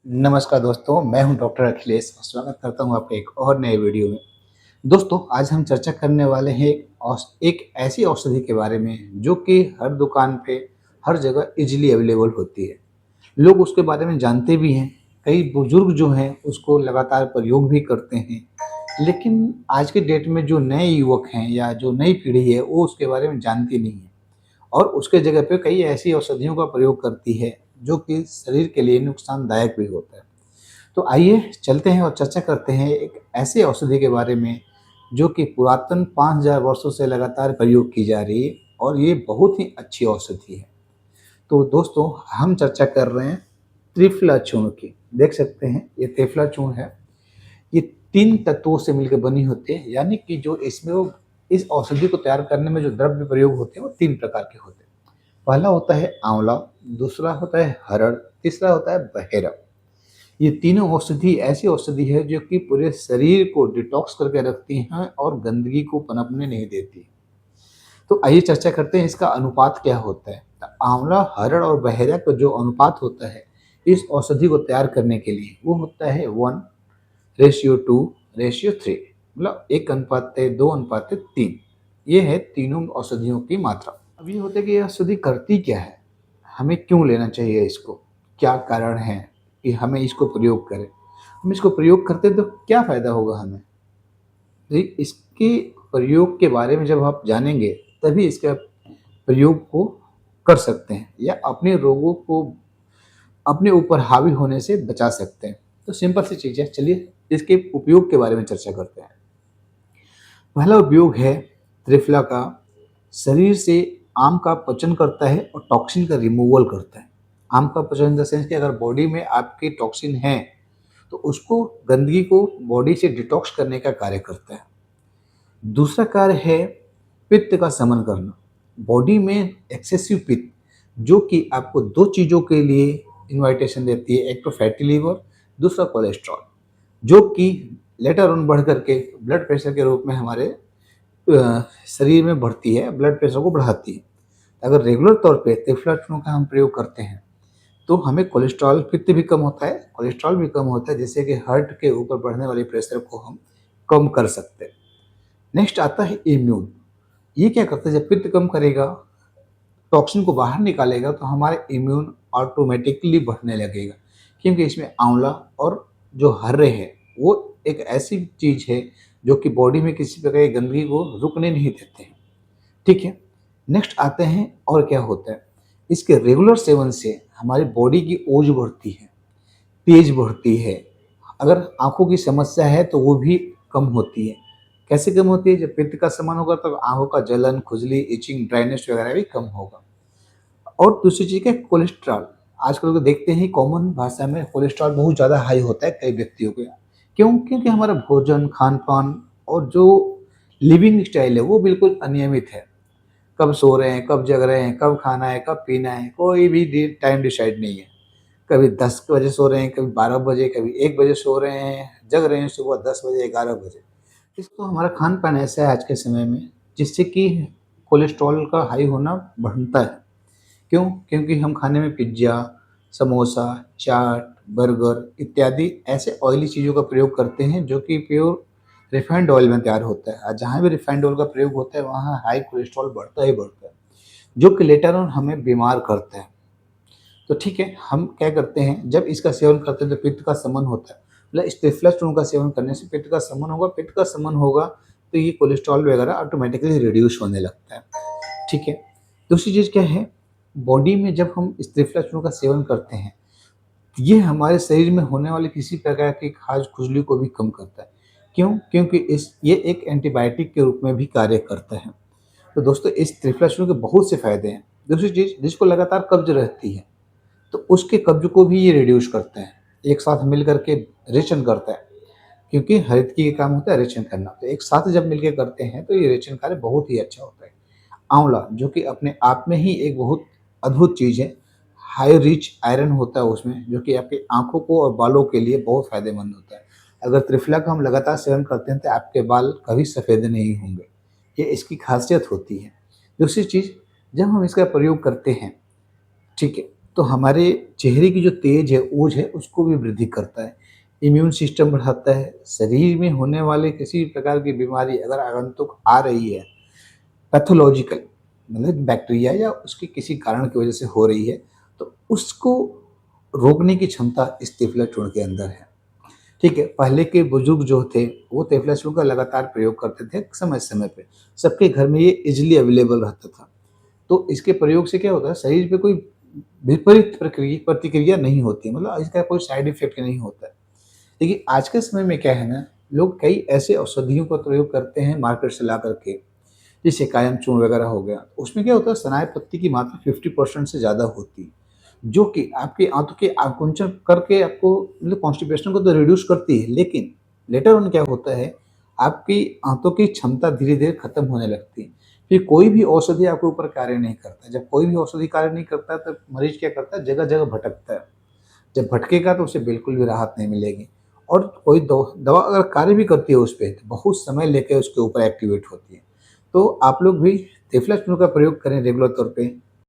नमस्कार दोस्तों, मैं हूं डॉक्टर अखिलेश और स्वागत करता हूं आपके एक और नए वीडियो में। दोस्तों, आज हम चर्चा करने वाले हैं एक ऐसी औषधि के बारे में जो कि हर दुकान पे, हर जगह ईज़िली अवेलेबल होती है। लोग उसके बारे में जानते भी हैं, कई बुजुर्ग जो हैं उसको लगातार प्रयोग भी करते हैं। लेकिन आज के डेट में जो नए युवक हैं या जो नई पीढ़ी है, वो उसके बारे में जानती नहीं है और उसके जगह पे कई ऐसी औषधियों का प्रयोग करती है, जो कि शरीर के लिए नुकसानदायक भी होता है। तो आइए चलते हैं और चर्चा करते हैं एक ऐसे औषधि के बारे में जो कि पुरातन 5000 वर्षों से लगातार प्रयोग की जा रही है और ये बहुत ही अच्छी औषधि है। तो दोस्तों, हम चर्चा कर रहे हैं त्रिफला चूर्ण की। देख सकते हैं ये त्रिफला चूर्ण है। ये 3 तत्वों से मिलकर बनी होती है, यानी कि जो इसमें वो इस औषधि को तैयार करने में जो द्रव्य प्रयोग होते हैं वो 3 प्रकार के होते हैं। पहला होता है आंवला, दूसरा होता है हरड़, तीसरा होता है बहेरा। ये तीनों औषधि ऐसी औषधि है जो कि पूरे शरीर को डिटॉक्स करके रखती हैं और गंदगी को पनपने नहीं देती। तो आइए चर्चा करते हैं इसका अनुपात क्या होता है। तो आंवला, हरड़ और बहेरा का जो अनुपात होता है इस औषधि को तैयार करने के लिए वो होता है 1:2:3, मतलब 1:2:3। ये है तीनों औषधियों की मात्रा। अब ये होता है कि ये औषधि करती क्या है, हमें क्यों लेना चाहिए इसको, क्या कारण है कि हमें इसको प्रयोग करें, हम इसको प्रयोग करते हैं तो क्या फ़ायदा होगा हमें। तो इसके प्रयोग के बारे में जब आप जानेंगे तभी इसका प्रयोग को कर सकते हैं या अपने रोगों को अपने ऊपर हावी होने से बचा सकते हैं। तो सिंपल सी चीज़ है, चलिए इसके उपयोग के बारे में चर्चा करते हैं। पहला उपयोग है त्रिफला का, शरीर से आम का पचन करता है और टॉक्सिन का रिमूवल करता है। आम का पचन इन द सेंस कि अगर बॉडी में आपकी टॉक्सिन है तो उसको, गंदगी को बॉडी से डिटॉक्स करने का कार्य करता है। दूसरा कार्य है पित्त का शमन करना। बॉडी में एक्सेसिव पित्त जो कि आपको दो चीज़ों के लिए इन्वाइटेशन देती है, एक तो फैटी लीवर, दूसरा कोलेस्ट्रॉल, जो कि लेटर ऑन बढ़ करके ब्लड प्रेशर के रूप में हमारे शरीर में बढ़ती है, ब्लड प्रेशर को बढ़ाती है। अगर रेगुलर तौर पे त्रिफला चूर्ण का हम प्रयोग करते हैं तो हमें कोलेस्ट्रॉल, पित्त भी कम होता है, कोलेस्ट्रॉल भी कम होता है, जिससे कि हार्ट के ऊपर बढ़ने वाले प्रेशर को हम कम कर सकते हैं। नेक्स्ट आता है इम्यून। ये क्या करता है, जब पित्त कम करेगा, टॉक्सिन को बाहर निकालेगा तो हमारे इम्यून ऑटोमेटिकली बढ़ने लगेगा, क्योंकि इसमें आंवला और जो हर्रे है वो एक ऐसी चीज़ है जो कि बॉडी में किसी प्रकार की गंदगी को रुकने नहीं देते हैं। ठीक है। नेक्स्ट आते हैं और क्या होता है, इसके रेगुलर सेवन से हमारी बॉडी की ओज बढ़ती है, तेज बढ़ती है। अगर आँखों की समस्या है तो वो भी कम होती है। कैसे कम होती है, जब पित्त का शमन होगा तब आँखों का जलन, खुजली, इचिंग, ड्राइनेस वगैरह भी कम होगा। और दूसरी चीज़ क्या है, कोलेस्ट्रॉल। आजकल तो देखते हैं कॉमन भाषा में कोलेस्ट्रॉल बहुत ज़्यादा हाई होता है कई व्यक्तियों के। क्यों? क्योंकि हमारा भोजन, खान-पान और जो लिविंग स्टाइल है वो बिल्कुल अनियमित है। कब सो रहे हैं, कब जग रहे हैं, कब खाना है, कब पीना है, कोई भी टाइम डिसाइड नहीं है। कभी 10 बजे सो रहे हैं, कभी 12 बजे, कभी 1 बजे सो रहे हैं, जग रहे हैं सुबह 10 बजे, 11 बजे। एक तो हमारा खान-पान ऐसा है आज के समय में, जिससे कि कोलेस्ट्रॉल का हाई होना बढ़ता है। क्यों? क्योंकि हम खाने में पिज़्ज़ा, समोसा, चाट, बर्गर इत्यादि ऐसे ऑयली चीज़ों का प्रयोग करते हैं जो कि प्योर रिफाइंड ऑयल में तैयार होता है। जहाँ भी रिफाइंड ऑयल का प्रयोग होता है वहाँ हाई कोलेस्ट्रॉल बढ़ता ही बढ़ता है, जो कि लेटर ऑन हमें बीमार करता है। तो ठीक है, हम क्या करते हैं, जब इसका सेवन करते हैं तो पित्त का शमन होता है। मतलब इस त्रिफला चूर्ण का सेवन करने से पित्त का शमन होगा, पित्त का शमन होगा तो ये कोलेस्ट्रॉल वगैरह ऑटोमेटिकली रिड्यूस होने लगता है। ठीक है। दूसरी चीज़ क्या है, बॉडी में जब हम इस त्रिफला चूर्ण का सेवन करते हैं, ये हमारे शरीर में होने वाले किसी प्रकार की खाज खुजली को भी कम करता है। क्यों? क्योंकि ये एक एंटीबायोटिक के रूप में भी कार्य करता है। तो दोस्तों, इस त्रिफला चूर्ण के बहुत से फ़ायदे हैं। दूसरी चीज़, जिसको लगातार कब्ज़ रहती है तो उसके कब्ज़ को भी ये रिड्यूस करते हैं। एक साथ मिल कर के रेचन करता है, क्योंकि हर व्यक्ति का काम होता है रेचन करना। तो एक साथ जब मिलके करते हैं तो ये रेचन कार्य बहुत ही अच्छा होता है। आंवला, जो कि अपने आप में ही एक बहुत अद्भुत चीज़ है, हाई रिच आयरन होता है उसमें, जो कि आपकी आँखों को और बालों के लिए बहुत फ़ायदेमंद होता है। अगर त्रिफला का हम लगातार सेवन करते हैं तो आपके बाल कभी सफ़ेद नहीं होंगे, ये इसकी ख़ासियत होती है। दूसरी चीज़, जब हम इसका प्रयोग करते हैं, ठीक है, तो हमारे चेहरे की जो तेज है, ओज है, उसको भी वृद्धि करता है, इम्यून सिस्टम बढ़ाता है। शरीर में होने वाले किसी भी प्रकार की बीमारी अगर आगंतुक आ रही है, पैथोलॉजिकल मतलब बैक्टीरिया या उसके किसी कारण की वजह से हो रही है, तो उसको रोकने की क्षमता इस त्रिफला चूर्ण के अंदर है। ठीक है, पहले के बुजुर्ग जो थे, वो त्रिफला चूर्ण का लगातार प्रयोग करते थे समय-समय पे। सबके घर में ये ईज़िली अवेलेबल रहता था। तो इसके प्रयोग से क्या होता है, शरीर पे कोई विपरीत प्रतिक्रिया नहीं होती है, मतलब इसका कोई साइड इफ़ेक्ट नहीं होता है। लेकिन आज के समय में क्या है ना, लोग कई ऐसे औषधियों का प्रयोग करते हैं मार्केट से ला कर के, जैसे कायम चूर्ण वगैरह हो गया। उसमें क्या होता है, सनाए पत्ती की मात्रा 50% से ज़्यादा होती है, जो कि आपकी आंतों के आकुंचन करके आपको मतलब कॉन्स्टिपेशन को तो रिड्यूस करती है, लेकिन लेटर ऑन क्या होता है, आपकी आंतों की क्षमता धीरे-धीरे खत्म होने लगती है। फिर कोई भी औषधि आपके ऊपर कार्य नहीं करता। जब कोई भी औषधि कार्य नहीं करता, तब मरीज़ क्या करता है, जगह-जगह भटकता है। जब भटकेगा तो उसे बिल्कुल भी राहत नहीं मिलेगी, और कोई दवा अगर कार्य भी करती है उस पे, तो बहुत समय लेके उसके ऊपर एक्टिवेट होती है। तो आप लोग भी त्रिफला चूर्ण का प्रयोग करें रेगुलर तौर पे।